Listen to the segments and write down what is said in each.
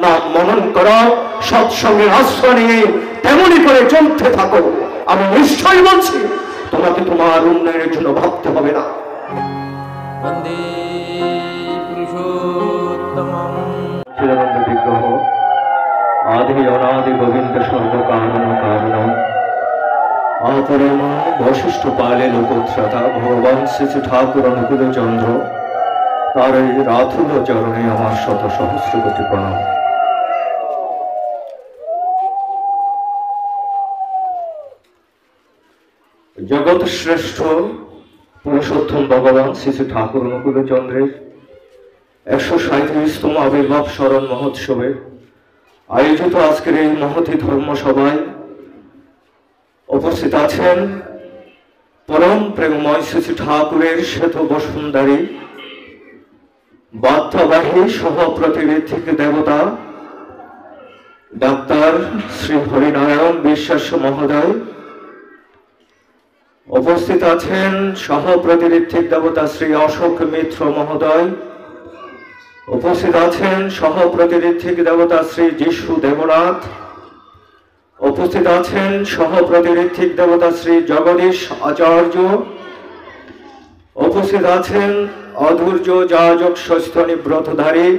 নাম মনন করো, সৎসঙ্গের আশ্রয় নিয়ে তেমনি করে চলতে থাকো। আমি নিশ্চয়ই বলছি তোমাকে তোমার উন্নয়নের জন্য ভাবতে হবে না। বন্দে পুরুষোত্তমম। চিদানন্দ বিগ্রহ আদি অনাদি গোবিন্দ সর্বকারণ কারণ অপরম বশিষ্ঠ পালে লোকত্রাতা ভগবান শ্রী শ্রী ঠাকুর অনুকূল চন্দ্র, তার এই রাধুল চরণে আমার শত সহস্র কোটি প্রণাম। জগৎ শ্রেষ্ঠ পুরুষোত্তম ভগবান শ্রী শ্রী ঠাকুর অনুকূল চন্দ্রের 137তম আবির্ভাব স্মরণ মহোৎসবে আয়োজিত আজকের এই মহতী ধর্মসভায় উপস্থিত আছেন পরম প্রেমময় শ্রী শ্রী ঠাকুরের শ্বেত বসুন্ধরী বার্তাবাহী সহ প্রতিনিধিক দেবতা ডাক্তার শ্রী হরিনারায়ণ বিশ্বাস মহোদয়, উপস্থিত আছেন সহ প্রতিনিধিক দেবতা শ্রী অশোক মিত্র মহোদয়, উপস্থিত আছেন সহ প্রতিনিধিক দেবতা শ্রী যিশু দেবনাথ, উপস্থিত আছেন সহ প্রতিনিধিক দেবতা শ্রী জগদীশ আচার্য, উপস্থিত আছেন অধৈর্য যাজক স্বস্তি ব্রতধারী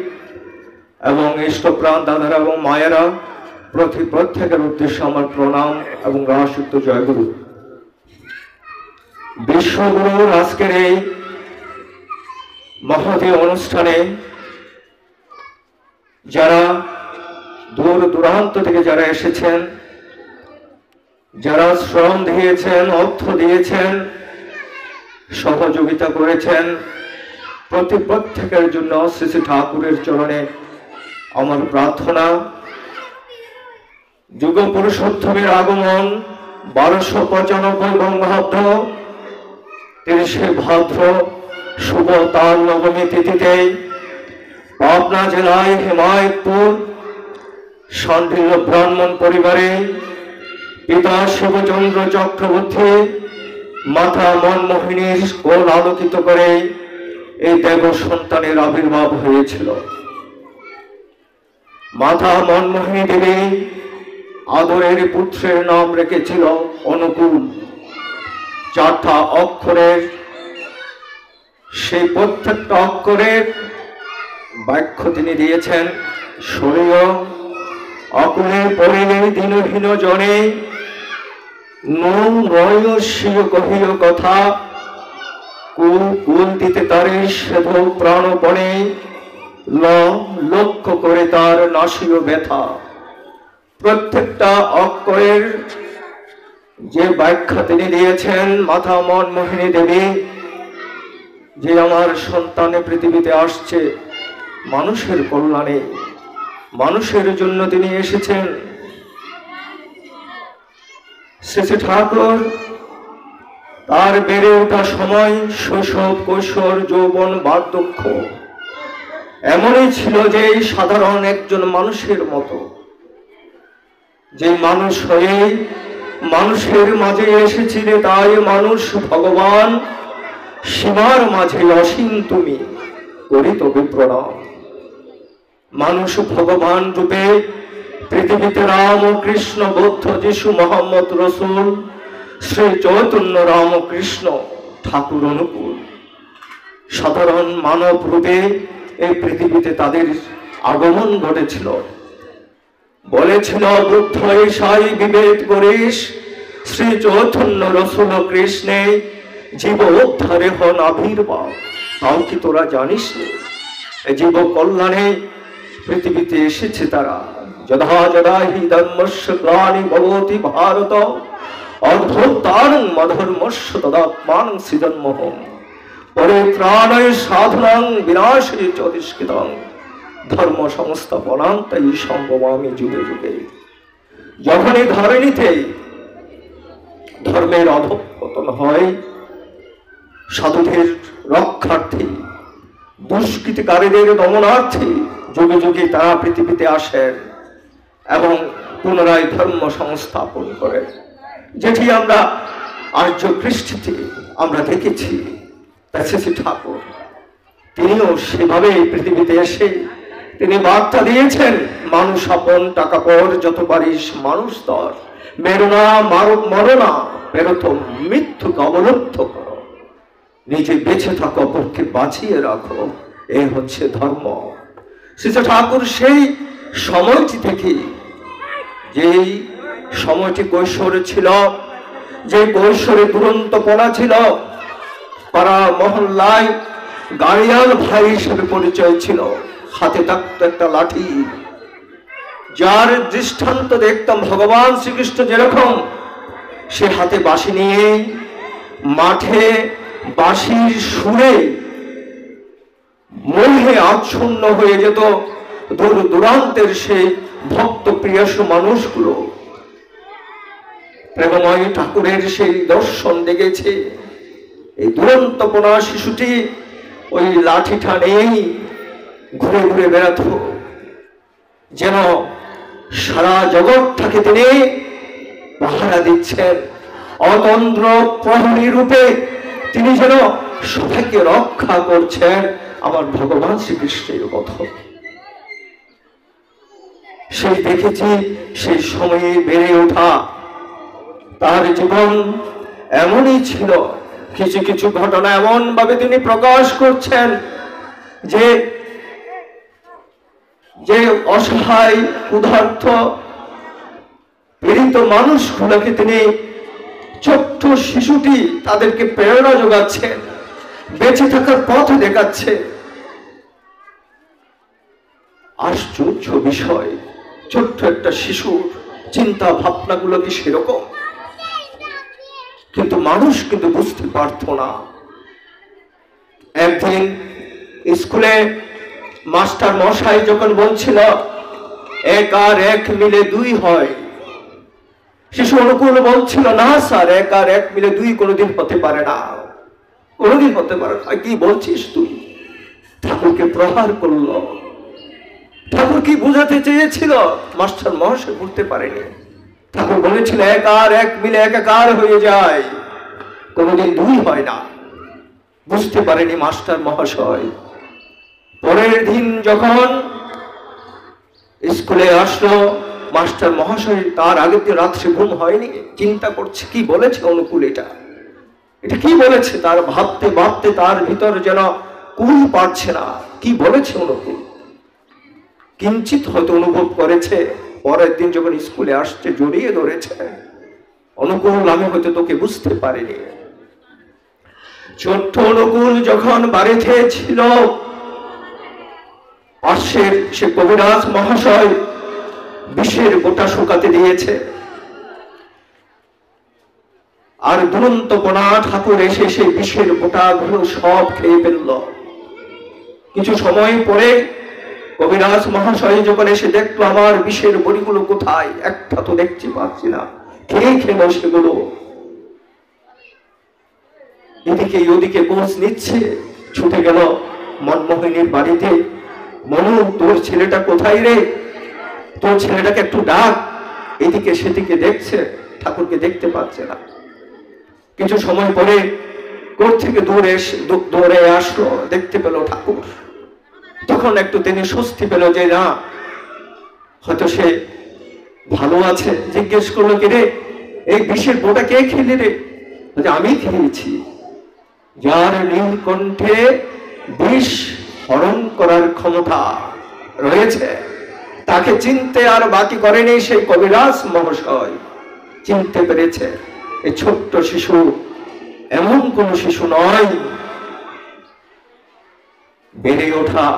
এবং ইষ্টপ্রাণ দাদারা এবং মায়েরা, প্রত্যেকের উদ্দেশ্যে আমার প্রণাম এবং রাসযুক্ত জয়গুরু। বিশ্বগুরুর আজকের এই মহতী অনুষ্ঠানে যারা দূর দূরান্ত থেকে যারা এসেছেন, যারা শ্রম দিয়েছেন, অর্থ দিয়েছেন, সহযোগিতা করেছেন, প্রত্যেকের জন্য শ্রী শ্রী ঠাকুরের চরণে আমার প্রার্থনা। যুগ পুরুষোত্তমের আগমন 1295 বঙ্গাব্দ 30শে ভাদ্র শুভ তাল নবমী তিথিতে পাবনা জেলায় হিমায়তপুর শান্তিল ব্রাহ্মণ পরিবারে পিতা শিবচন্দ্র চক্রবর্তী মাতা মনমোহিনীর কোল আলোকিত করে এই দেব সন্তানের আবির্ভাব হয়েছিল। মাতা মনমোহিনী দেবী আদরের পুত্রের নাম রেখেছিল অনুকূল। 4টা অক্ষরের, সেই প্রত্যেকটা অক্ষরের ব্যাখ্যা তিনি দিয়েছেন। শরীয় অকুলে পড়িলে দিনহীন জনে নয় কহিল কথা, কুল কুল দিতে তারে সেধ প্রাণপণে লক্ষ্য করে তার নাসিও ব্যথা। প্রত্যেকটা অক্ষরের যে ব্যাখ্যা তিনি দিয়েছেন মাতা মনমোহিনী দেবী, যে আমার সন্তানে পৃথিবীতে আসছে মানুষের কল্যাণে, মানুষের জন্য তিনি এসেছেন। শ্রী শ্রী ঠাকুর তার বেড়ে ওঠা সময় শৈশব, কৈশোর, যৌবন, বার্ধক্য এমনই ছিল যে সাধারণ একজন মানুষের মতো, যে মানুষ হয়ে মানুষের মাঝে এসেছিলে, তাই মানুষ ভগবান সীমার মাঝে অসীম তুমি করি তবে প্রণাম। মানুষ ভগবান রূপে পৃথিবীতে রাম, কৃষ্ণ, বৌদ্ধ, যিশু, মোহাম্মদ রসুল, শ্রী চৈতন্য রামকৃষ্ণ ঠাকুর অনুকূল সাধারণ মানব রূপে এই পৃথিবীতে তাদের আগমন ঘটেছিল। বলেছিল বুদ্ধ ঈশাই বিবেক করিস, শ্রী চৈতন্য রসুল কৃষ্ণে জীব উদ্ধারে হন আবির্ভাব। তাও কি তোরা জানিস না? জীব কল্যাণে পৃথিবীতে এসেছে তারা। যদা যদা হি ধর্মস্য গ্লানি ভবতি ভারত অদ্ভুতানং মধর্মস্য তদাত্মানং সৃজন্মহম পরিত্রাণায় সাধনাং বিনাশে চতিষ্কৃতং ধর্ম সংস্থাপনাং তাই সম্ভবামি যুগে যুগে। যখনই ধরণীতে ধর্মের অধঃপতন হয়, সাধুদের রক্ষার্থী, দুষ্কৃতিকারীদের দমনার্থী যুগে যুগে তারা পৃথিবীতে আসেন এবং পুনরায় ধর্ম সংস্থাপন করেন, যেটি আমরা আর্য কৃষ্টিতে আমরা দেখেছি। শ্রী ঠাকুর তিনিও সেভাবে পৃথিবীতে এসে তিনি বার্তা দিয়েছেন, মানুষ আপন টাকা পর যত পারিস মানুষ তর, মেরোনা মরনা পেরত মৃত্যুকে অবলুপ্ত করো, নিজে বেঁচে থাকো অপরকে বাঁচিয়ে রাখো, এই হচ্ছে ধর্ম। শ্রী ঠাকুর সেই সময়টি থেকে, যেই সময়টি কৈশোরে ছিল, যে কৈশোরে দুরন্তপনা ছিল, পাড়া মহল্লায় গাড়িয়াল ভাই হিসেবে পরিচয় ছিল, হাতে থাকতো একটা লাঠি, যার দৃষ্টান্ত দেখতাম ভগবান শ্রীকৃষ্ণ যেরকম, সে হাতে বাঁশি নিয়ে মাঠে বাঁশির সুরে মোহে আচ্ছন্ন হয়ে যেত দূর দূরান্তের সেই ভক্ত প্রিয়স মানুষগুলো। প্রেমময় ঠাকুরের সেই দর্শন দেখেছে। এই দুরন্তপনা শিশুটি ওই লাঠিটা নেই ঘুরে ঘুরে বেড়াত, যেন সারা জগৎটাকে তিনি পাহারা দিচ্ছেন, অতন্দ্র প্রহরী রূপে তিনি যেন সবাইকে রক্ষা করছেন। আমার ভগবান শ্রীকৃষ্ণের কথা সেই দেখেছি, সেই সময়ে বেড়ে ওঠা তার জীবন এমনই ছিল। কিছু কিছু ঘটনা এমন ভাবে তিনি প্রকাশ করছেন যে যে অসহায় ক্ষুধার্ত পীড়িত মানুষগুলোকে তিনি, ছোট্ট শিশুটি তাদেরকে প্রেরণা যোগাচ্ছেন, বেঁচে থাকার পথ দেখাচ্ছে। আশ্চর্য বিষয়, ছোট্ট একটা শিশুর চিন্তা ভাবনাগুলো কি সেরকম, কিন্তু মানুষ কিন্তু বুঝতে পারত না। একদিন স্কুলে মাস্টার মশাই যখন বলছিল 1 আর 1 মিলে 2 হয়, শিশু অনুকূল বলছিল, না স্যার, 1 আর 1 মিলে 2 কোনোদিন হতে পারে না, কোনোদিন হতে পারে না। কি বলছিস তুই? ঠাকুরকে প্রহার করলো। ঠাকুর কি বুঝাতে চেয়েছিল মাস্টার মহাশয় বুঝতে পারেনি। ঠাকুর বলেছিল 1 আর 1 মিলে 1 হয়ে যায়, কোনোদিন 2 হয় না। বুঝতে পারেনি মাস্টার মহাশয়। পরের দিন যখন স্কুলে আসলো মাস্টার মহাশয়, তার আগের দিন রাত্রে ঘুম হয়নি, চিন্তা করছে কি বলেছে অনুকূল, এটা কি বলেছে। তার ভাবতে ভাবতে তার ভিতর যেন কুল পাচ্ছে না, কি বলেছে অনুকূল। কিঞ্চিত হয়তো অনুভব করেছে, পরের দিন যখন স্কুলে আসছে জড়িয়ে ধরেছে, অনুকূল আমি হয়তো তোকে বুঝতে পারিনি। ছোট্ট অনুকূল যখন বাড়িতে ছিল, পাশের সে কবিরাজ মহাশয় বিষের গোটা শুকাতে দিয়েছে, আর দুরন্তপনা ঠাকুর এসে সেই বিষের গোটাগুলো সব খেয়ে ফেলল। কিছু সময় পরে কবিরাজ মহাশয় যখন এসে দেখলো আমার বিষের বড়িগুলো কোথায়, একটা তো দেখতে পাচ্ছি না, কে খেলো সেগুলো। এদিকে ওদিকে কোচ নিচ্ছে, ছুটে গেল মনমোহিনীর বাড়িতে। মনু, তোর ছেলেটা কোথায় রে, তোর ছেলেটাকে একটু ডাক। এদিকে সেদিকে দেখছে, ঠাকুরকে দেখতে পাচ্ছে না। কিছু সময় পরে কোর থেকে দৌড়ে আসলো, দেখতে পেল ঠাকুর। তখন একটু তিনি স্বস্তি পেল যে না, হয়তো সে ভালো আছে। জিজ্ঞেস করলো, কি রে, এই বিষের বোটা কে খেলি রে? আমি খেয়েছি। যার নীলকণ্ঠে বিষ হরণ করার ক্ষমতা রয়েছে, তাকে চিনতে আর বাকি করেনি সেই কবিরাজ মহাশয়। চিনতে পেরেছে এই ছোট্ট শিশু এমন কোন শিশু নয়। বেড়ে ওঠা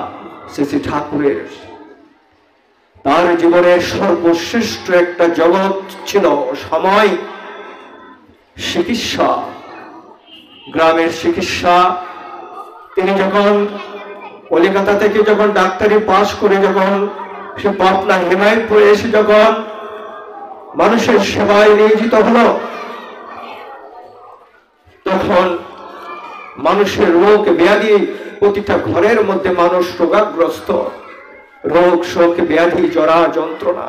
শ্রী ঠাকুরের, তার জীবনের সর্বশ্রেষ্ঠ একটা জগৎ ছিল সময়, চিকিৎসা, গ্রামের চিকিৎসা। তিনি যখন কলিকাতা থেকে যখন ডাক্তারি পাশ করে যখন সে পাটনা হিমায়তপুরে এসে যখন মানুষের সেবায় নিয়োজিত হলো, তখন মানুষের রোগ ব্যাধি, প্রতিটা ঘরের মধ্যে মানুষ রোগাগ্রস্ত, রোগ শোক ব্যাধি জরা যন্ত্রণা।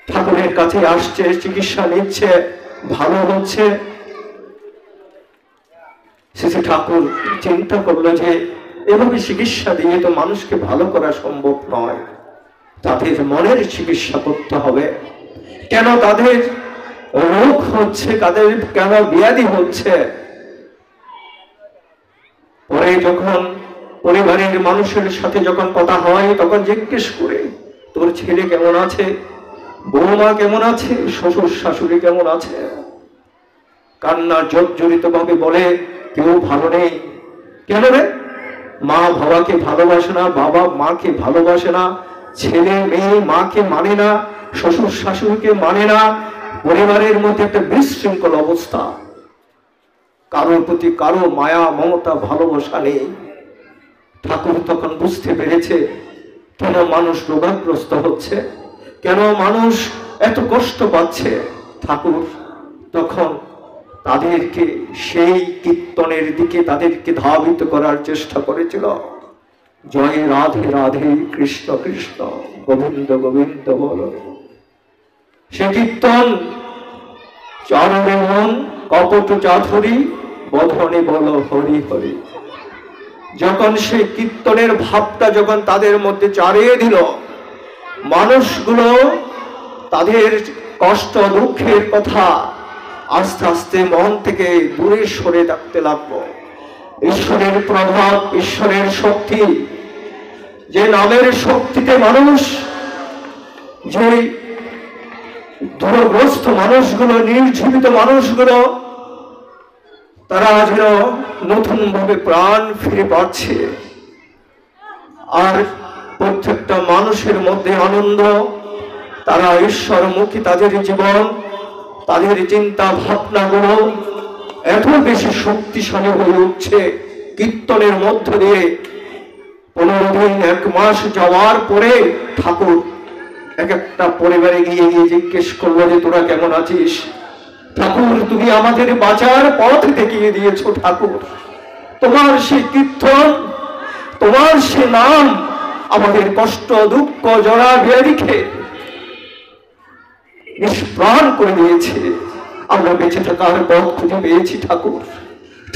ঠাকুরের কাছে আসছে, চিকিৎসা নিচ্ছে, ভালো হচ্ছে। শ্রী ঠাকুর চিন্তা করলো যে এভাবে চিকিৎসা দিয়ে তো মানুষকে ভালো করা সম্ভব নয়। তাদের মনের চিকিৎসা করতে হবে। কেন তাদের রোগ হচ্ছে, তাদের কেন ব্যাধি হচ্ছে? পরে যখন পরিবারের মানুষের সাথে যখন কথা হয়, তখন জিজ্ঞেস করে, তোর ছেলে কেমন আছে, বৌমা কেমন আছে, শ্বশুর শাশুড়ি কেমন আছে? কান্না জর্জরিত ভাবে বলে, কেউ ভালো নেই। কেন রে? মা বাবাকে ভালোবাসে না, বাবা মাকে ভালোবাসে না, ছেলে মেয়ে মাকে মানে না, শ্বশুর শাশুড়িকে মানে না, পরিবারের মধ্যে একটা বিশৃঙ্খল অবস্থা, কারোর প্রতি কারো মায়া মমতা ভালোবাসা নেই। ঠাকুর তখন বুঝতে পেরেছে কেন মানুষ রোগাগ্রস্ত হচ্ছে, কেন মানুষ এত কষ্ট পাচ্ছে। ঠাকুর তখন তাদেরকে সেই কীর্তনের দিকে তাদেরকে ধাবিত করার চেষ্টা করেছিল। জয় রাধে রাধে, কৃষ্ণ কৃষ্ণ, গোবিন্দ গোবিন্দ বল। সে কীর্তন চরণে মন কপট চাতুরী, বধনে বল হরি হরি। যখন সেই কীর্তনের ভাবটা যখন তাদের মধ্যে চারিয়ে দিল, মানুষগুলো তাদের কষ্ট দুঃখের কথা আস্তে আস্তে মন থেকে দূরে সরে থাকতে লাগলো। ঈশ্বরের প্রভাব, ঈশ্বরের শক্তি, যে নামের শক্তিতে মানুষ, যে দুরগ্রস্ত মানুষগুলো, নির্জীবিত মানুষগুলো, তারা যেন নতুন ভাবে প্রাণ ফিরে পাচ্ছে। আর প্রত্যেকটা মানুষের মধ্যে আনন্দ, তারা ঈশ্বরমুখী, তাদের জীবন, তাদের চিন্তা ভাবনাগুলো এত বেশি শক্তিশালী হয়ে উঠছে কীর্তনের মধ্য দিয়ে। 15 দিন 1 মাস যাওয়ার পরে ঠাকুর এক একটা পরিবারে গিয়ে জিজ্ঞেস করলো যে তোরা কেমন আছিস? ঠাকুর, তুমি আমাদের বাঁচার পথ দেখিয়ে দিয়েছো ঠাকুর। তোমার সেই কীর্তন, তোমার সে নাম আমাদের কষ্ট দুঃখ জরা ব্যাধিকে নিষ্প্রাণ করে দিয়েছে। আমরা বেঁচে থাকার পথ খুঁজে পেয়েছি ঠাকুর।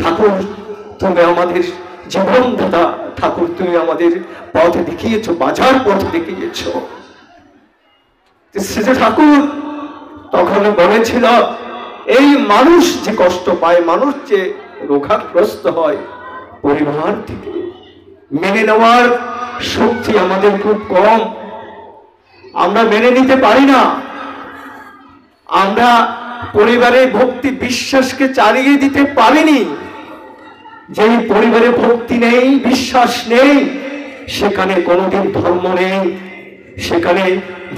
ঠাকুর, তুমি আমাদের জীবনদাতা। ঠাকুর, তুমি আমাদের পথ দেখিয়েছো, বাঁচার পথ দেখিয়েছো। ঠাকুর তখন বলেছিল, এই মানুষ যে কষ্ট পায়, মানুষ যে রোগাগ্রস্ত হয়, পরিবার থেকে মেনে নেওয়ার শক্তি আমাদের খুব কম। আমরা মেনে নিতে পারি না। আমরা পরিবারে ভক্তি বিশ্বাসকে চালিয়ে দিতে পারিনি। যেই পরিবারে ভক্তি নেই, বিশ্বাস নেই, সেখানে কোনোদিন ধর্ম নেই, সেখানে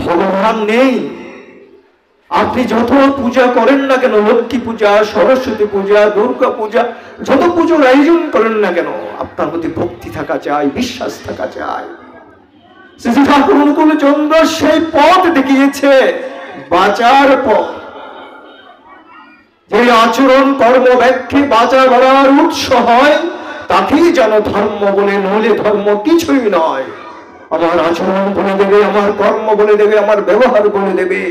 ভগবান নেই। আপনি যত পূজা করেন না কেন, লক্ষ্মী পূজা, সরস্বতী পূজা, দুর্গা পূজা, যত পুজোর আয়োজন করেন না কেন, আপনার মধ্যে ভক্তি থাকা চাই, বিশ্বাস থাকা চাই। শ্রী ঠাকুর অনুকূল চন্দ্র সেই পথ দেখিয়েছে, বাঁচার পথ। যে আচরণ কর্ম ব্যাখ্যে বাঁচা গড়ার উৎস হয়, তাকেই যেন ধর্ম বলে, নইলে ধর্ম কিছুই নয়। আমার আচরণ বলে দেবে, আমার কর্ম বলে দেবে, আমার ব্যবহার বলে দেবে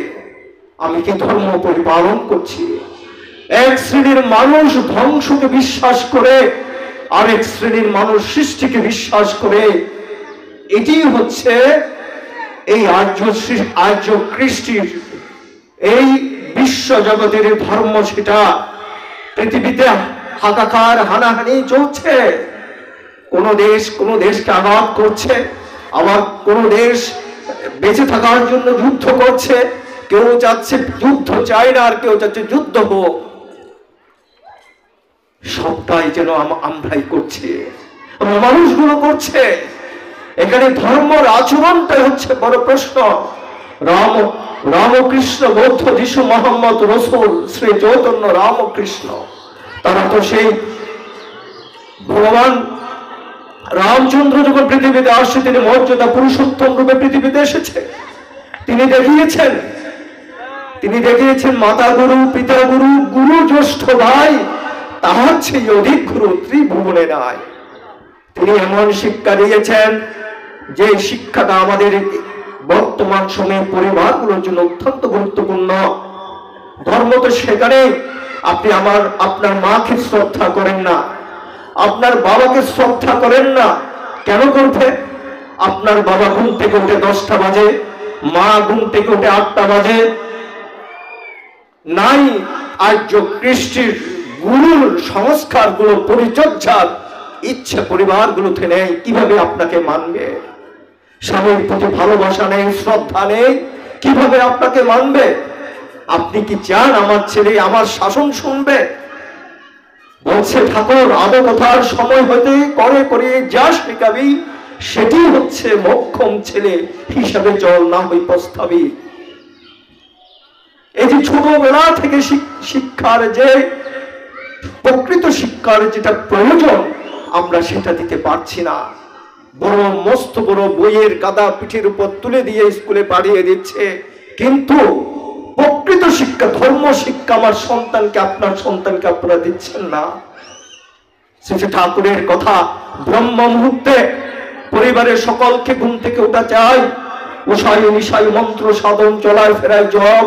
আমি কি ধর্ম পরিপালন করছি। এক শ্রেণীর মানুষ ধ্বংসকে বিশ্বাস করে, আরেক শ্রেণীর মানুষ সৃষ্টিকে বিশ্বাস করে। এটি হচ্ছে এই আর্য কৃষ্টির, এই বিশ্ব জগতের ধর্ম। সেটা পৃথিবীতে হাকাকার হানাহানি চলছে। কোন দেশকে আঘাত করছে, আবার কোন দেশ বেঁচে থাকার জন্য যুদ্ধ করছে। কেউ চাচ্ছে যুদ্ধ চায় না, আর কেউ চাচ্ছে যুদ্ধ হোক। সবটাই যেন আমরাই করছি, মানুষগুলো করছে। এখানে ধর্মের আচরণটাই হচ্ছে বড় প্রশ্ন। রামকৃষ্ণ, বৌদ্ধ, যিশু, মোহাম্মদ, রসুল, শ্রী চৈতন্য রামকৃষ্ণ, তারা তো সেই ভগবান রামচন্দ্র যখন পৃথিবীতে আসছে, তিনি মর্যাদা পুরুষোত্তম রূপে পৃথিবীতে এসেছে। তিনি দেখিয়েছেন মাতা গুরু, পিতা গুরু, গুরু জ্যেষ্ঠ ভাই, তাহার চেয়ে অধিক গুরু ত্রিভুবনে নাই। তিনি এমন শিক্ষা দিয়েছেন যে শিক্ষাটা আমাদের বর্তমান সময়ে পরিবারগুলোর জন্য অত্যন্ত গুরুত্বপূর্ণ। ধর্ম তো সেখানে আপনি আপনার মাকে শ্রদ্ধা করেন না, আপনার বাবাকে শ্রদ্ধা করেন না, কেন করবে? আপনার বাবা ঘুম থেকে উঠে 10টা বাজে, মা ঘুম থেকে উঠে 8টা বাজে, নাই আর্য কৃষ্টির গুরুর সংস্কারগুলো পরিচর্যার ইচ্ছে পরিবারগুলোতে নেই, কিভাবে আপনাকে মানবে? স্বামীর প্রতি ভালোবাসা নেই, শ্রদ্ধা নেই, কিভাবে আপনাকে মানবে? আপনি কি চান আমার ছেলে আমার শাসন শুনবে? বলছে ঠাকুর, আদো কথার সময় হইতে করে করে যা শিখাবি সেটি হচ্ছে মক্ষম ছেলে হিসাবে চল, না হই প্রস্তাবি। এই যে ছোটবেলা থেকে শিক্ষার যে প্রকৃত শিক্ষার যেটা প্রয়োজন আমরা সেটা দিতে পারছি না। বড় মস্ত বড় বইয়ের গাদা পিঠের উপর তুলে দিয়ে স্কুলে পাঠিয়ে দিচ্ছে, কিন্তু প্রকৃত শিক্ষা, ধর্ম শিক্ষা আমার সন্তানকে, আপনার সন্তানকে আপনারা দিচ্ছেন না। শ্রী ঠাকুরের কথা, ব্রহ্ম মুহূর্তে পরিবারের সকলকে ঘুম থেকে ওঠা চাই, উষায় নিশায় মন্ত্র সাধন চলায় ফেরায় জপ,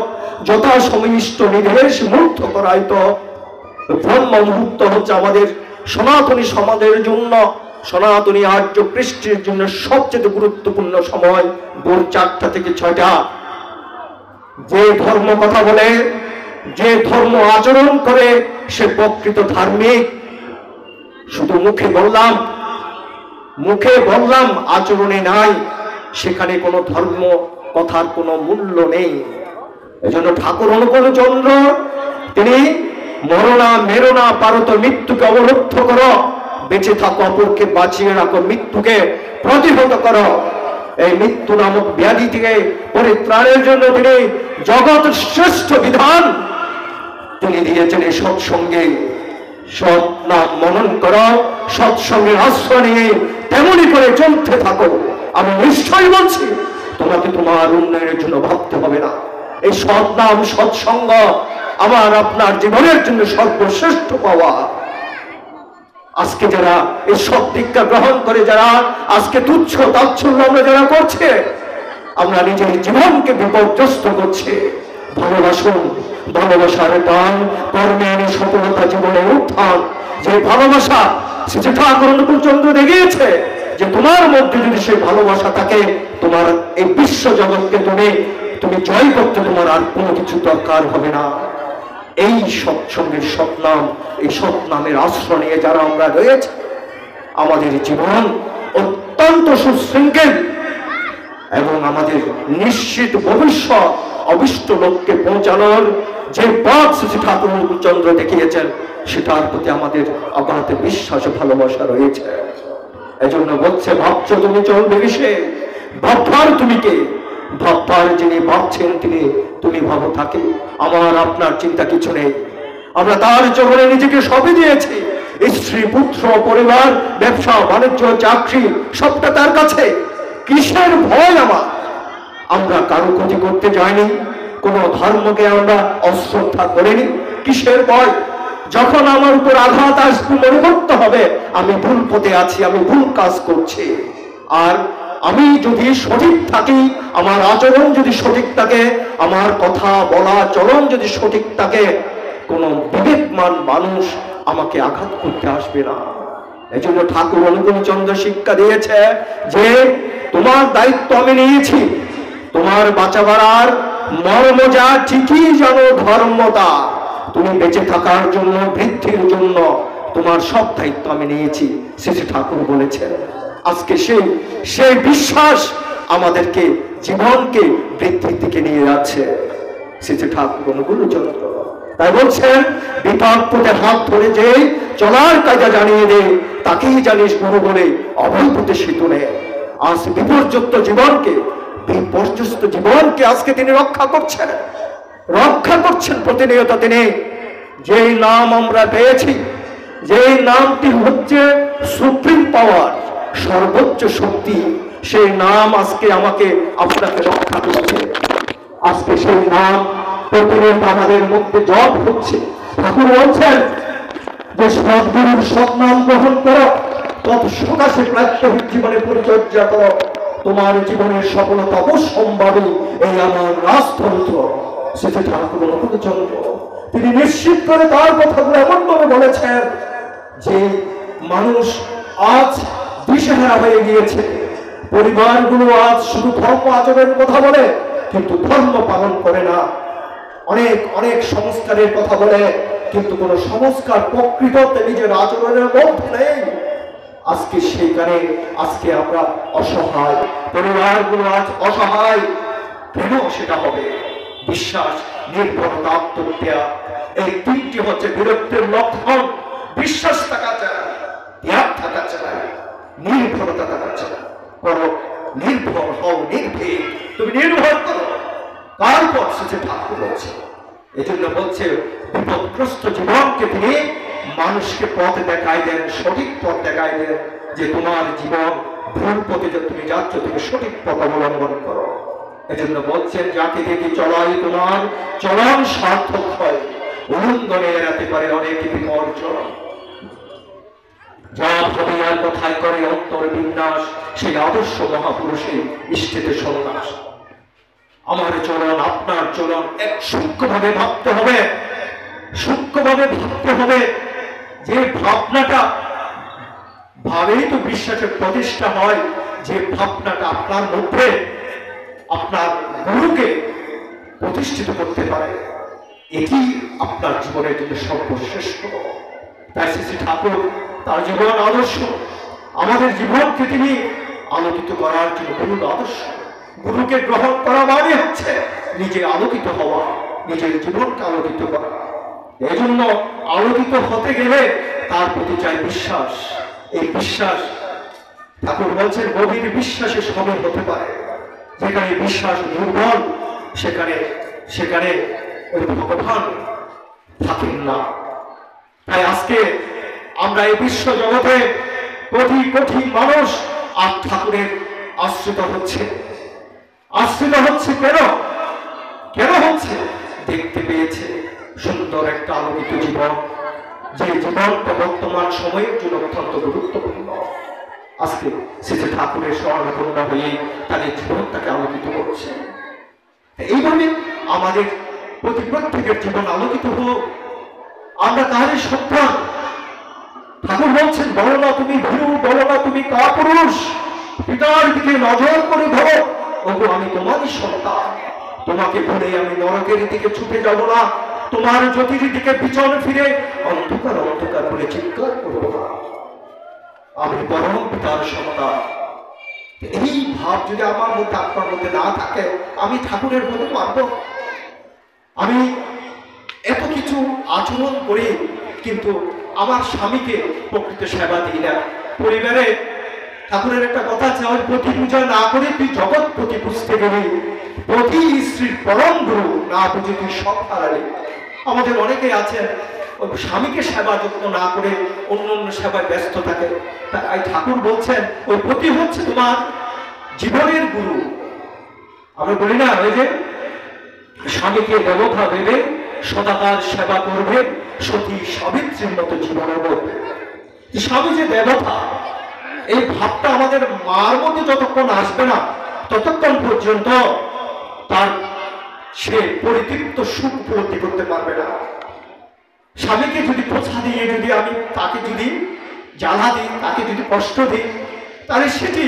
যথা সমিষ্ট নির্দেশ মুগ্ধ করায় তো। ব্রহ্ম মুহূর্ত হচ্ছে আমাদের সনাতনী সমাজের জন্য, সনাতনী আর্য কৃষ্টির জন্য সবচেয়ে গুরুত্বপূর্ণ সময় ভোর 4টা থেকে 6টা। যে ধর্ম কথা বলে, যে ধর্ম আচরণ করে সে প্রকৃত ধার্মিক। শুধু মুখে বললাম আচরণে নাই, সেখানে কোনো ধর্ম কথার কোনো মূল্য নেই। এজন্য ঠাকুর অনুকূল চন্দ্র তিনি মরণা মেরোনা পারত মৃত্যুকে অবরুদ্ধ করো, বেঁচে থাকো অপরকে বাঁচিয়ে রাখো, মৃত্যুকে প্রতিহত করো। এই মৃত্যু নামক ব্যাধি থেকে পরিত্রাণের জন্য তিনি জগৎ শ্রেষ্ঠ বিধান তিনি দিয়েছেন এই সৎসঙ্গে। সৎ নাম মনন করো, সৎসঙ্গের আশ্রয় নিয়ে তেমনি করে চলতে থাকো। আমি নিশ্চয়ই বলছি তোমাকে তোমার উন্নয়নের জন্য ভাবতে হবে না। এই সৎ নাম সৎসঙ্গ আমার আপনার জীবনের জন্য সর্বশ্রেষ্ঠ পাওয়া। আজকে যারা এই সব দীক্ষা গ্রহণ করে, যারা আজকে তুচ্ছ তাচ্ছল্য আমরা যারা করছে, আমরা নিজের জীবনকে বিপর্যস্ত করছে। ভালোবাসুন, ভালোবাসার টান, কর্মের সফলতা, জীবনের উত্থান। যে ভালোবাসা শ্রী ঠাকুর অনুকূল চন্দ্র দেখিয়েছে যে তোমার মধ্যে যদি সেই ভালোবাসা থাকে, তোমার এই বিশ্ব জগৎকে তুমি জয় করতে তোমার আর কোনো কিছু দরকার হবে না। এই সৎসঙ্গের সৎনাম, এই সৎনামের আশ্রয় নিয়ে যারা আমরা রয়েছে, আমাদের জীবন অত্যন্ত সুশৃঙ্খল এবং আমাদের নিশ্চিত ভবিষ্যৎ অবিষ্ট লক্ষ্যে পৌঁছানোর যে পথ শ্রী ঠাকুর অনুকূল চন্দ্র দেখিয়েছেন, সেটার প্রতি আমাদের অগাধ বিশ্বাস ভালোবাসা রয়েছে। এজন্য বলছে, ভাবছ তুমি চলবে কিসে, ভাববার তুমি কে? ভাববার যিনি ভাবছেন তুমি ভাবো থাকে। আমার আপনার চিন্তা কিছু নেই, আমরা তার জগনে নিজেকে সবই দিয়েছি। স্ত্রী, পুত্র, পরিবার, ব্যবসা বাণিজ্য, চাকরি সবটা তার কাছে। কিসের ভয় আমার? আমরা কারো ক্ষতি করতে যাইনি, কোন ধর্মকে আমরা অশ্রদ্ধা করিনি। কিসের ভয়? যখন আমার উপর আঘাত আসবে মনে করতে হবে আমি ভুল পথে আছি, আমি ভুল কাজ করছি। আর আমি যদি সঠিক থাকি, আমার আচরণ যদি সঠিক থাকে, আমার কথা বলা চলন যদি সঠিক থাকে, কোন বিবেকমান মানুষ আমাকে আঘাত করতে আসবে না। এজন্য ঠাকুর অনুকূল চন্দ্র শিক্ষা দিয়েছে যে তোমার দায়িত্ব আমি নিয়েছি, তোমার বাঁচাবার আর মর্ম যা ঠিকই জানো ধর্মতা, তুমি বেঁচে থাকার জন্য, বৃদ্ধির জন্য তোমার সব দায়িত্ব আমি নিয়েছি, শ্রী ঠাকুর বলেছেন। আজকে সেই বিশ্বাস আমাদেরকে জীবনকে বৃদ্ধির দিকে নিয়ে যাচ্ছে শ্রী ঠাকুর অনুকূল চন্দ্র। তাই বলছেন, বিতর্কতে হাত ধরে যে চলার কাজা জানিয়ে দে, তাকেই জানিস গুরু বলে অবৈধতে সেতু নেয়। আজ বিপর্যস্ত জীবনকে আজকে তিনি রক্ষা করছেন প্রতিনিয়ত। তিনি যেই নাম আমরা পেয়েছি, যেই নামটি হচ্ছে সুপ্রিম পাওয়ার, সর্বোচ্চ শক্তি, সেই নাম আজকে আমাকে আপনাকে রক্ষা করছে। আজকে সেই নাম প্রতিনিয়ত আমাদের মধ্যে জপ হচ্ছে। ঠাকুর বলছেন যে সদ্গুরুর সৎনাম গ্রহণ করো, তত সকাশে প্রাত্যহিক জীবনে পরিচর্যা করো, তোমার জীবনের সফলতা অবশ্যম্ভাবী এই আমার রাজতন্ত্র। সেটা ঠাকুর অনুকূল চন্দ্র তিনি নিশ্চিত করে তার কথাগুলো এমন ভাবে বলেছেন যে মানুষ আজ দিশেহারা হয়ে গিয়েছে। পরিবারগুলো আজ শুধু ধর্ম আচরণের কথা বলে, কিন্তু ধর্ম পালন করে না। অনেক অনেক সংস্কারের কথা বলে, কিন্তু কোনো সংস্কার প্রকৃততে নিজের আচরণের মধ্যে নেই। আজকে সেইখানে আজকে আমরা অসহায়, পরিবারগুলো আজ অসহায়। কেন সেটা হবে? বিশ্বাস, নির্ভরতা, আত্মত্যাগ, এই তিনটি হচ্ছে বিরক্তির লক্ষণ। বিশ্বাস থাকা চায়, ত্যাগ থাকা চায়, নির্ভরতা থাকা চায়। করো, নির্ভর হও, নির্ভীক। তুমি নির্ভর করো কার পর? সে ঠাকুর বলছে। এই জন্য বলছে বিপদগ্রস্ত জীবনকে তিনি মানুষকে পথ দেখায় দেন, সঠিক পথ দেখায় দেন, যে তোমার জীবন ভুল পথে যে তুমি যাচ্ছ, তুমি সঠিক পথ অবলম্বন করো। এজন্য বলছেন, যাকে দেখি চলাই তোমার চলন সার্থক হয়, উলঙ্ঘনে এড়াতে পারে অনেক বিমর্জন। যা ভাবে আর কথায় করে অন্তর বিন্যাস, সেই আদর্শ মহাপুরুষের ইষ্টেতে সন্ন্যাস। আমার চলন, আপনার চলন এক সূক্ষ্মভাবে ভাবতে হবে, সূক্ষ্মভাবে ভাবতে হবে। যে ভাবনাটা ভাবেই তো বিশ্বাসের প্রতিষ্ঠা হয়। যে ভাবনাটা আপনার মধ্যে আপনার গুরুকে প্রতিষ্ঠিত করতে পারে, এটি আপনার জীবনের জন্য সর্বশ্রেষ্ঠ। তাই শ্রী ঠাকুর তার জীবন আদর্শ, আমাদের জীবনকে তিনি আলোকিত করার জন্য গুরুর আদর্শ। গুরুকে গ্রহণ করা মানে হচ্ছে নিজে আলোকিত হওয়া, নিজের জীবনকে আলোকিত করা। এই জন্য আলোকিত হতে গেলে তার প্রতি চাই বিশ্বাস। এই বিশ্বাস, ঠাকুর বলছেন, গভীর বিশ্বাসে সবল হতে পারে। যেখানে বিশ্বাস দুর্বল, সেখানে সেখানে ওই ভগবান থাকেন না। তাই আজকে আমরা এই বিশ্ব জগতে কোটি কোটি মানুষ আর ঠাকুরের আশ্রিত হচ্ছে। আশ্রিত হচ্ছে কেন? কেন হচ্ছে? দেখতে পেয়েছে সুন্দর একটা আলোকিত জীবন, যে জীবনটা বর্তমান সময়ের জন্য অত্যন্ত গুরুত্বপূর্ণ। আজকে শ্রী ঠাকুরের স্মরণাপন্ন হয়ে তাদের জীবনটাকে আলোকিত করছে। এইভাবে আমাদের প্রত্যেকের জীবন আলোকিত হোক। আমরা তাহলে সন্তান। ঠাকুর বলছেন, বলো না তুমি ভীরু, বলো না তুমি কাপুরুষ, পিতার দিকে নজর করে ধরো, ওগো আমি তোমারই সন্তান। তোমাকে ভুলে আমি নরকের দিকে ছুটে যাব না, তোমার জ্যোতির দিকে পিছন ফিরে অন্ধকার অন্ধকার বলে চিৎকার করবো না। আমি পরম পিতার সন্তান। এই ভাব যদি আমার মধ্যে, আপনার মধ্যে না থাকে, আমি ঠাকুরের হতে পারব? আমি এত কিছু আচরণ করি, কিন্তু আমার স্বামীকে প্রকৃত সেবা দিই না। পরিবারে ঠাকুরের একটা কথা আছে, ওই প্রতি পূজা না করে তুই জগৎ প্রতি বুঝতে গেলি, প্রতি স্ত্রীর পরম গুরু না বুঝে তুই সব হারালি। আমাদের অনেকেই আছেন ওই স্বামীকে সেবা যত্ন না করে অন্য অন্য সেবায় ব্যস্ত থাকে। তাই ঠাকুর বলছেন, ওই প্রতি হচ্ছে তোমার জীবনের গুরু। আমরা বলি না, ওই যে স্বামীকে দেবতা ভেবে সদা তার সেবা করবে, সতী সাবিত্রীর মতো জীবনের মধ্যে। স্বামী যে দেবতা, এই ভাবটা আমাদের মার মধ্যে যতক্ষণ আসবে না, ততক্ষণ পর্যন্ত তার সে পরিতৃপ্ত সুখ উপলব্ধি করতে পারবে না। স্বামীকে যদি পোছা দিয়ে যদি আমি তাকে যদি জ্বালা দিই, তাকে যদি কষ্ট দিই, তাহলে সেটি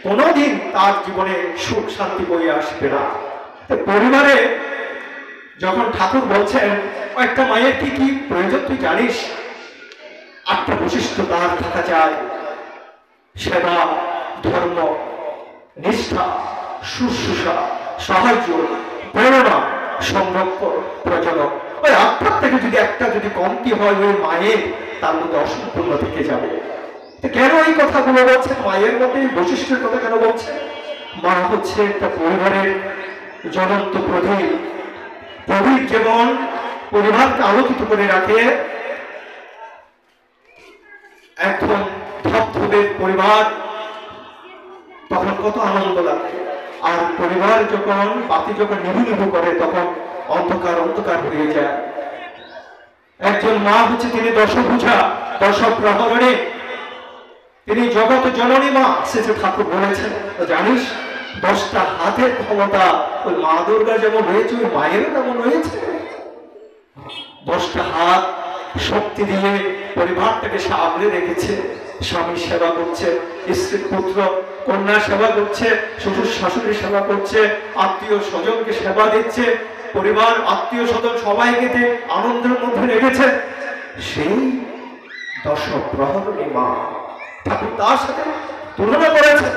কোনোদিন তার জীবনে সুখ শান্তি বয়ে আসবে না। পরিবারে যখন ঠাকুর বলছেন একটা মায়ের কি কি প্রয়োজন তুই জানিস, 8টা বৈশিষ্ট্য তার থাকা যায়: সেবা, ধর্ম, নিষ্ঠা, শুশ্রূষা, সাহায্য, প্রেরণা, সংরক্ষণ, প্রজনন। ওই 8টার থেকে যদি একটা যদি কমতি হয়, ওই মায়ের তার মধ্যে অসম্পূর্ণ থেকে যাবে। কেন এই কথাগুলো বলছে? মায়ের মধ্যে বৈশিষ্ট্যের কথা কেন বলছে? মা হচ্ছে একটা পরিবারের জ্বলন্ত প্রদীপ। প্রদীপ যেমন পরিবারকে আলোকিত করে রাখে, একদম ধবধবে পরিবার, তখন কত আনন্দ লাগে। আর পরিবার যখন বাতি যখন নিভু নিভু করে, তখন অন্ধকার অন্ধকার হয়ে যায়। একজন মা হচ্ছে তিনি দশভুজা, দশপ্রহরণী, তিনি জগৎ জননী মা। সে ঠাকুর বলেছেন, জানিস 10টা হাতের ক্ষমতা ওই মা দুর্গা যেমন রয়েছে, ওই মায়েরও তেমন রয়েছে। 10টা হাত শক্তি দিয়ে পরিবারটাকে সে আগলে রেখেছে। স্বামী সেবা করছে, স্ত্রী পুত্র কন্যা সেবা করছে, শ্বশুর শাশুড়ি সেবা করছে, আত্মীয় স্বজনকে সেবা দিচ্ছে, পরিবার আত্মীয় স্বজন সবাইকে যে আনন্দের মধ্যে রেখেছে, সেই দশপ্রহরী মা ঠাকুর তার সাথে তুলনা করেছে।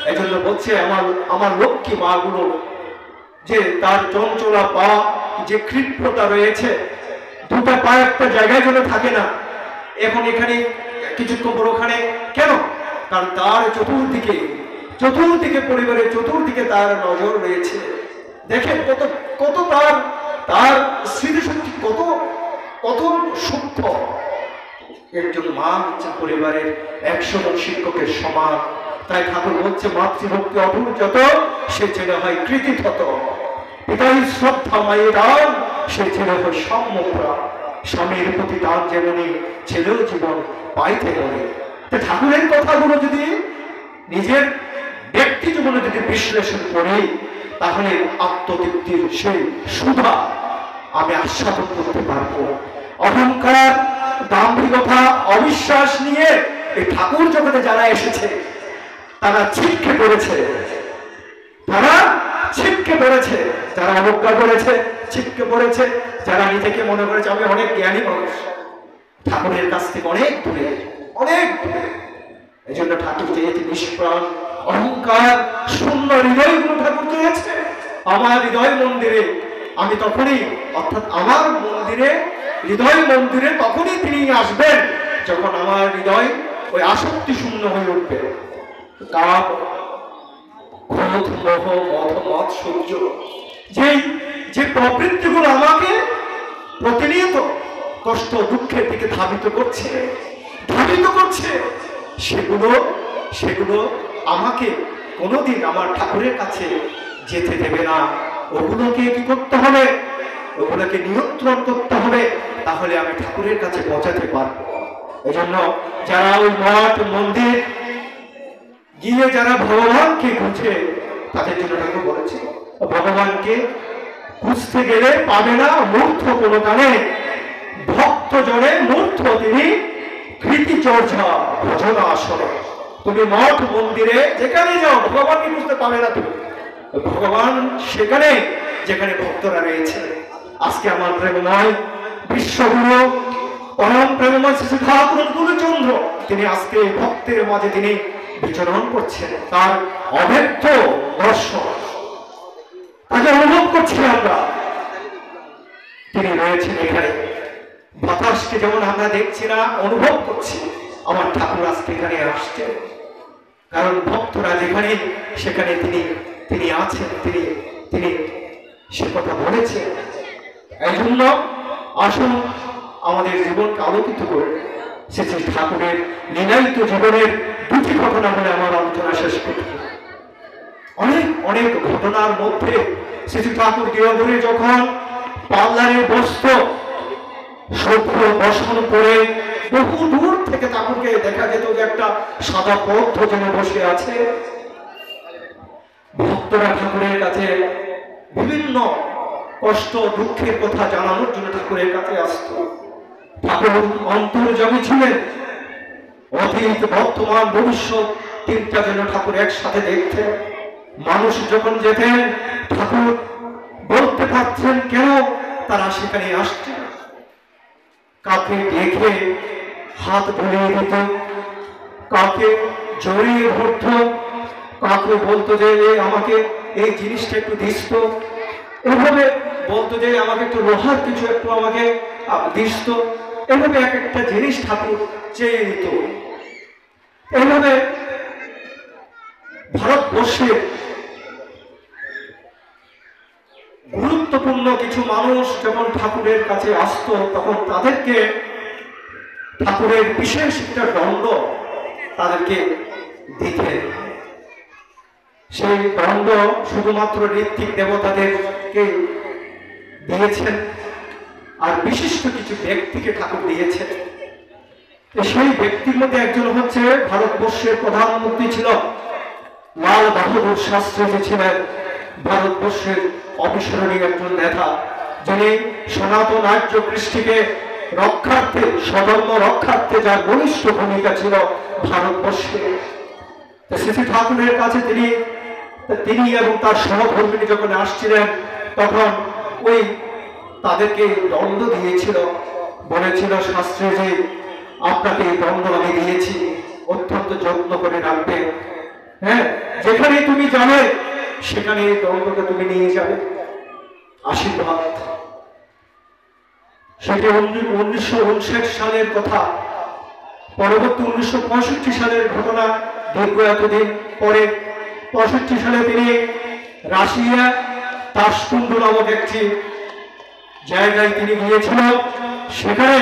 এই জন্য বলছে আমার লক্ষ্মী মা গুলো যে তার চঞ্চলা পা, যে কৃপণতা রয়েছে, দুটা পা একটা জায়গায় যেন থাকে না, এখন এখানে কিছুক্ষণ পর ওখানে, কেন? কারণ তার চতুর্দিকে পরিবারের চতুর্দিকে তার নজর রয়েছে। দেখেন কত কত তার স্মৃতিশক্তি কত সূক্ষ্ম। একজন মা হচ্ছে পরিবারের 100 জন শিক্ষকের সমান। তাই ঠাকুর বলছে মাতৃভক্তি অটুট যত, সে ছেলে হয় কৃতিতত। পিতাই শ্রদ্ধা মায়ের দান, সে ছেলে হয় সম্যপ্রাণ। স্বামীর প্রতি দান যেমনি, ছেলেও জীবন পাইতে বলে। ঠাকুরের কথাগুলো যদি নিজের ব্যক্তি জীবনে যদি বিশ্লেষণ করি, তাহলে আত্মতৃপ্তির সেই সুধা আমি আস্বাদন করতে পারবো। অহংকার, দাম্ভিকতা, অবিশ্বাস নিয়ে এই ঠাকুর জগতে যারা এসেছে তারা ছিটকে পড়েছে, যারা অবজ্ঞা করেছে ছিটকে পড়েছে, যারা নিজেকে মনে করেছে আমি অনেক জ্ঞানী মানুষ, ঠাকুরের কাছ থেকে অনেক দূরে। এই জন্য ঠাকুর চেয়েছে নিষ্প্রাণ, অহংকার শূন্য হৃদয়গুলো ঠাকুর চেয়েছে। আমার হৃদয় মন্দিরে আমি তখনই, অর্থাৎ আমার মন্দিরে, হৃদয় মন্দিরে তখনই তিনি আসবেন যখন আমার হৃদয় ওই আসক্তি শূন্য হয়ে উঠবে। কাম, ক্রোধ, মোহ, মদ, মদ, সহ্য, যে প্রবৃত্তিগুলো আমাকে প্রতিনিয়ত কষ্ট দুঃখের দিকে ধাবিত করছে, সেগুলো আমাকে কোনোদিন আমার ঠাকুরের কাছে যেতে দেবে না। ওগুলোকে কি করতে হবে? ওগুলোকে নিয়ন্ত্রণ করতে হবে, তাহলে আমি ঠাকুরের কাছে পৌঁছাতে পারবো। এই জন্য যারা ওই মঠ মন্দির গিয়ে যারা ভগবানকে খুঁজে, তাদের জন্য ঠাকুর বলেছে ভগবানকে খুঁজতে গেলে পাবে না মূর্খ কোনো কানে, ভক্ত জনে মূর্খ তিনি কৃতিচর্যা ভজনা আসনে। তুমি মঠ মন্দিরে যেখানে যাও ভগবানকে খুঁজতে পাবে না, তুমি ভগবান সেখানে যেখানে ভক্তরা রয়েছে। আজকে আমার প্রেমময় বিশ্বগুরু পরম প্রেমময় শ্রী ঠাকুর গুরুচন্দ্র, তিনি আজকে ভক্তের মাঝে তিনি বিচরণ করছেন, তার অব্যক্ত দর্শন তাকে অনুভব করছি আমরা। তিনি রয়েছেন এখানে, বাতাসকে যেমন আমরা দেখছি না, অনুভব করছি আমার ঠাকুর আজকে এখানে আসছে। কারণ ভক্তরা যেখানে সেখানে তিনি আছেন, তিনি সে কথা বলেছেন। এই জন্য আসুন আমাদের জীবনকে আলোকিত করে শ্রী শ্রী ঠাকুরের লীলায়িত জীবনের দুটি ঘটনা বলে আমার আলোচনা শেষ করতে। অনেক ঘটনার মধ্যে শ্রী শ্রী ঠাকুর গৃহঘরে যখন পাল্লারে বসত, সভ্য বসন করে বহু দূর থেকে ঠাকুরকে দেখা যেত যে একটা সাদা পথ যেন বসে আছে। ভক্তরা ঠাকুরের কাছে বিভিন্ন কষ্ট দুঃখের কথা জানানোর জন্য ঠাকুরের কাছে আসত। ঠাকুর অন্তর্যামী ছিলেন, অতীত বর্তমান ভবিষ্যৎ তিনটা যেন ঠাকুর একসাথে দেখতেন। মানুষ যখন যেতেন ঠাকুর বলতে পারছেন কেন তারা সেখানে আসছে। কাকে দেখে হাত বুলিয়ে দিত, কাকে জড়িয়ে ধরত, কাকে বলতো যে আমাকে এই জিনিসটা একটু দিস তো, এভাবে বলতো যে আমাকে একটু লোহার কিছু একটু আমাকে দিস তো, এভাবে এক একটা জিনিস ঠাকুর চেয়ে নিত। এইভাবে ভারতবর্ষের গুরুত্বপূর্ণ কিছু মানুষ যখন ঠাকুরের কাছে আসতো, তখন তাদেরকে ঠাকুরের বিশেষ একটা দণ্ড তাদেরকে দিতেন। সেই দণ্ড শুধুমাত্র ঋত্বিক দেবতাদেরকে দিয়েছেন, আর বিশিষ্ট কিছু ব্যক্তিকে ঠাকুর দিয়েছেন। সেই ব্যক্তির মধ্যে একজন হচ্ছে ভারতবর্ষের প্রধানমন্ত্রী ছিল লাল বাহাদুর শাস্ত্রী, যে ছিলেন ভারতবর্ষের অবিস্মরণীয় একজন নেতা, যিনি সনাতন আর্য কৃষ্টিকে রক্ষার্থে, স্বধর্ম রক্ষার্থে যার বলিষ্ঠ ভূমিকা ছিল ভারতবর্ষে। শ্রী ঠাকুরের কাছে তিনি এবং তার সহধর্মিনী যখন আসছিলেন, তখন ওই তাদেরকে দণ্ড দিয়েছিল, বলেছিল শাস্ত্রীজি আপনাকে এই দণ্ড আমি দিয়েছি, অত্যন্ত যত্ন করে রাখবে, হ্যাঁ, যেখানে তুমি যাবে সেখানে এই দণ্ডকে তুমি নিয়ে যাবে, আশীর্বাদ। সেটি 1959 সালের কথা। পরবর্তী 1965 সালের ঘটনা, দীর্ঘ এতদিন পরে 65 সালে তিনি রাশিয়া তাশকুন্দ নামক একটি জায়গায় তিনি গিয়েছিল। সেখানে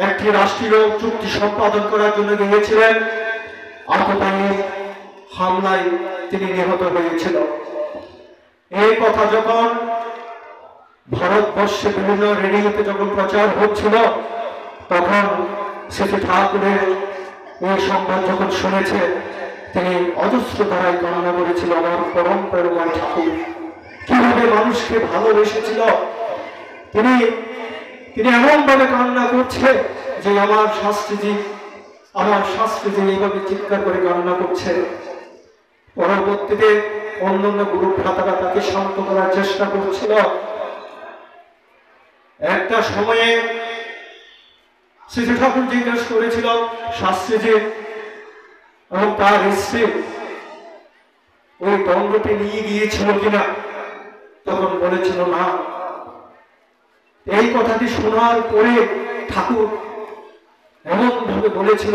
একটি রাষ্ট্রীয় চুক্তি সম্পাদন করার জন্য গিয়েছিলেন। আততায়ী হামলায় তিনি নিহত হয়েছিল। এই কথা যখন ভারতবর্ষে বিভিন্ন রেডিওতে যখন প্রচার হচ্ছিল, তখন শ্রী ঠাকুরের এই সংবাদ যখন শুনেছে, তিনি অজস্র ধারায় কান্না করেছিল। আমার পরম প্রেমময় ঠাকুর কিভাবে মানুষকে ভালোবেসেছিল, তিনি এমন ভাবে কান্না করছে যে আমার শাস্ত্রীজি এইভাবে চিৎকার করে কান্না করছে। পরবর্তীতে অন্যান্য গুরু ভ্রাতারা তাকে শান্ত করার চেষ্টা করছিল। একটা সময়ে শ্রী ঠাকুর জিজ্ঞাসা করেছিল শাস্ত্রীজি এবং তার স্ত্রী ওই দণ্ডটি নিয়ে গিয়েছিল কিনা, তখন বলেছিল না। এই কথাটি শোনার পরে ঠাকুর এমন ভাবে বলেছিল,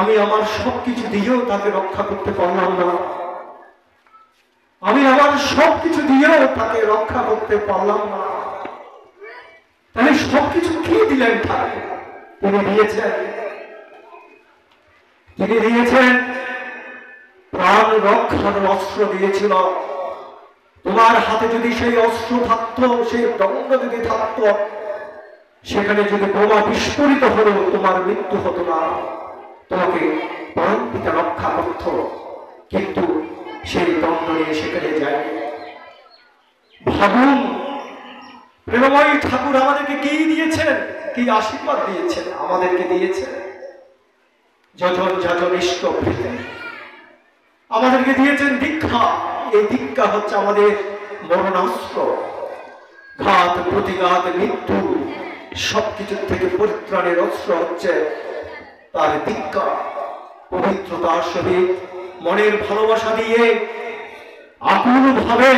আমি আমার সবকিছু দিয়েও তাকে রক্ষা করতে পারলাম না, আমি আমার সবকিছু দিয়েও তাকে রক্ষা করতে পারলাম না। তাহলে সবকিছু কি দিলেন ঠাকুর? তিনি দিয়েছেন প্রাণ রক্ষার অস্ত্র দিয়েছিল। তোমার হাতে যদি সেই অস্ত্র থাকতো, সেই দণ্ড যদি থাকতো, সেখানে যদি বোমা বিস্ফোরিত হলো তোমার মৃত্যু হতো না, তোমাকে পরম পিতা রক্ষা করত। কিন্তু সেই দণ্ড নিয়ে সেখানে যায়নি। ভাবুন, প্রেমময় ঠাকুর আমাদেরকে কি দিয়েছেন, কি আশীর্বাদ দিয়েছেন, আমাদেরকে দিয়েছেন যজন যজন ইষ্ট প্রীতি, আমাদেরকে দিয়েছেন দীক্ষা। এই দীক্ষা হচ্ছে আমাদের মরণাস্ত্র। ঘাত প্রতিঘাত মৃত্যু সবকিছুর থেকে পরিত্রাণের অস্ত্র হচ্ছে তার দীক্ষা। পবিত্রতার সহিত মনের ভালোবাসা দিয়ে আকুল ভাবে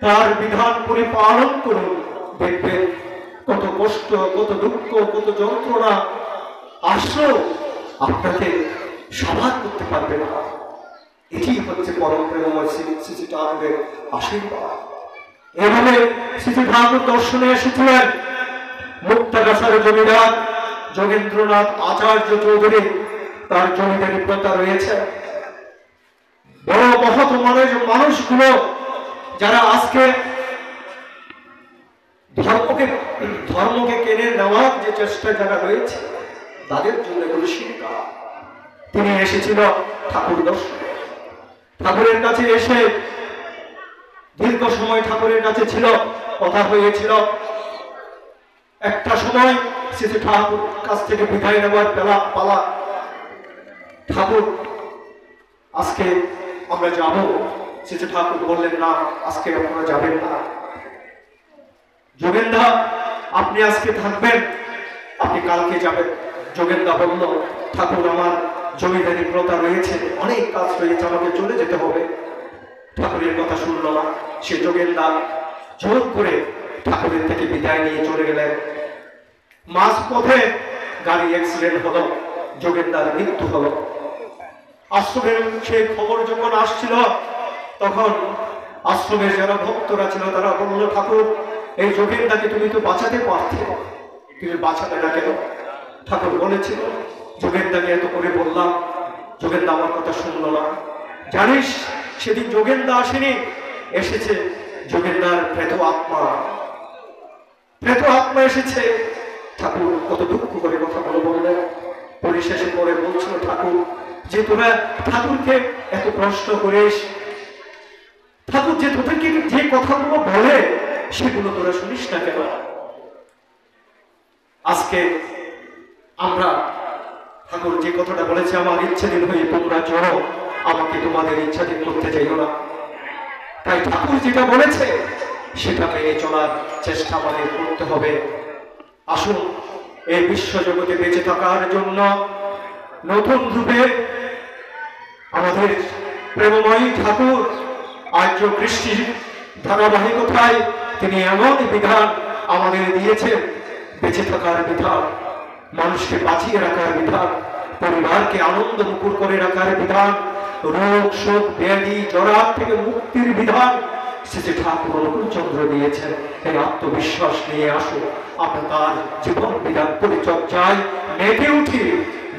তার বিধান পরিপালন করুন, দেখবেন কত কষ্ট, কত দুঃখ, কত যন্ত্রণা আসলেও আপনাকে সাবাদ করতে পারবে না। এটি হচ্ছে পরম প্রেমময় শ্রী ঠাকুরের আশীর্বাদ। এভাবে শ্রী ঠাকুর দর্শনে এসেছিলেন মুক্তাগাছার জমিদার যোগেন্দ্রনাথ আচার্য চৌধুরী, তার জমিদারি প্রথা রয়েছে। বড় মহৎ মানুষগুলো যারা আজকে ধর্মকে কেড়ে নেওয়ার যে চেষ্টা যারা রয়েছে, তাদের জন্য এগুলো শিক্ষা। তিনি এসেছিল ঠাকুর দর্শনে। ঠাকুরের কাছে এসে দীর্ঘ সময় ঠাকুরের কাছে ছিল, কথা হয়েছিল। একটা সময় শ্রী ঠাকুর কাছ থেকে বিদায় নেওয়ার পালা। ঠাকুর আজকে আমরা যাব। শ্রী ঠাকুর বললেন না, আজকে আপনারা যাবেন না। যোগেন্দা আপনি আজকে থাকবেন, আপনি কালকে যাবেন। যোগেন্দা বলল, ঠাকুর আমার জমিদারি প্রথা রয়েছে, অনেক কাজ রয়েছে, আমাকে চলে যেতে হবে। ঠাকুরের কথা শুনল না। সে যোগেন্দা জোর করে ঠাকুরের থেকে বিদায় নিয়ে চলে গেলেন। মাঝ পথে গাড়ি অ্যাক্সিডেন্ট হলো, যোগেন্দার মৃত্যু হলো। আশ্রমের সেই খবর যখন আসছিল, তখন আশ্রমের যারা ভক্তরা ছিল তারা বলল, ঠাকুর এই যোগেন্দাকে তুমি তো বাঁচাতে পারতে, তুমি বাঁচাতে না কেন? ঠাকুর বলেছিল, যোগেন্দাকে এত করে বললাম, যোগেন্দা আমার কথা শুনলো না। জানিস সেদিন যোগেন্দা আসেনি, এসেছে যোগেন্দার প্রেত আত্মা। প্রেত আত্মা এসেছে। ঠাকুর কত দুঃখ করে কথাগুলো বললেন। পরিশেষে পরে বলছিল ঠাকুর, যে তোরা ঠাকুরকে এত প্রশ্ন করিস, ঠাকুর যে তোদেরকে যে কথাগুলো বলে সেগুলো তোরা শুনিস না কেন? আজকে আমরা ঠাকুর যে কথাটা বলেছে, আমার ইচ্ছাধীন হয়ে তোমরা চলো, আমাকে তোমাদের ইচ্ছাধীন করতে চাইও না। তাই ঠাকুর যেটা বলেছে সেটা মেনে চলার চেষ্টা আমাদের করতে হবে। আসুন এই বিশ্ব জগতে বেঁচে থাকার জন্য নতুন রূপে আমাদের প্রেমময়ী ঠাকুর আর্য কৃষ্টির ধারাবাহিকতায় তিনি এমন বিধান আমাদের দিয়েছেন, বেঁচে থাকার বিধান, মানুষকে বাঁচিয়ে রাখার বিধান, পরিবারকে আনন্দ মুখর করে রাখার বিধান, রোগ শোক ব্যাধি জরা থেকে মুক্তির বিধান শ্রী ঠাকুর অনুকূলচন্দ্র দিয়েছেন। এই আত্মবিশ্বাস নিয়ে আসো, আমরা তার জীবন বিধান পরিচর্যায় মেতে উঠি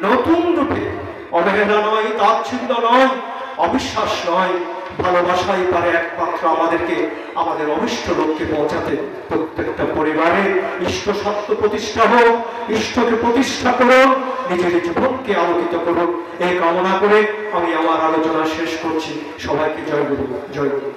নতুন রূপে। অবহেলা নয়, তাচ্ছিল্য নয়, অবিশ্বাস নয়, ভালোবাসাই পারে একমাত্র আমাদেরকে আমাদের অভিষ্ট লক্ষ্যে পৌঁছাতে। প্রত্যেকটা পরিবারে ইষ্ট সত্য প্রতিষ্ঠা হোক, ইষ্টকে প্রতিষ্ঠা করুন, নিজের জীবনকে আলোকিত করুন, এই কামনা করে আমি আমার আলোচনা শেষ করছি। সবাইকে জয় গুরু, জয় গুরু।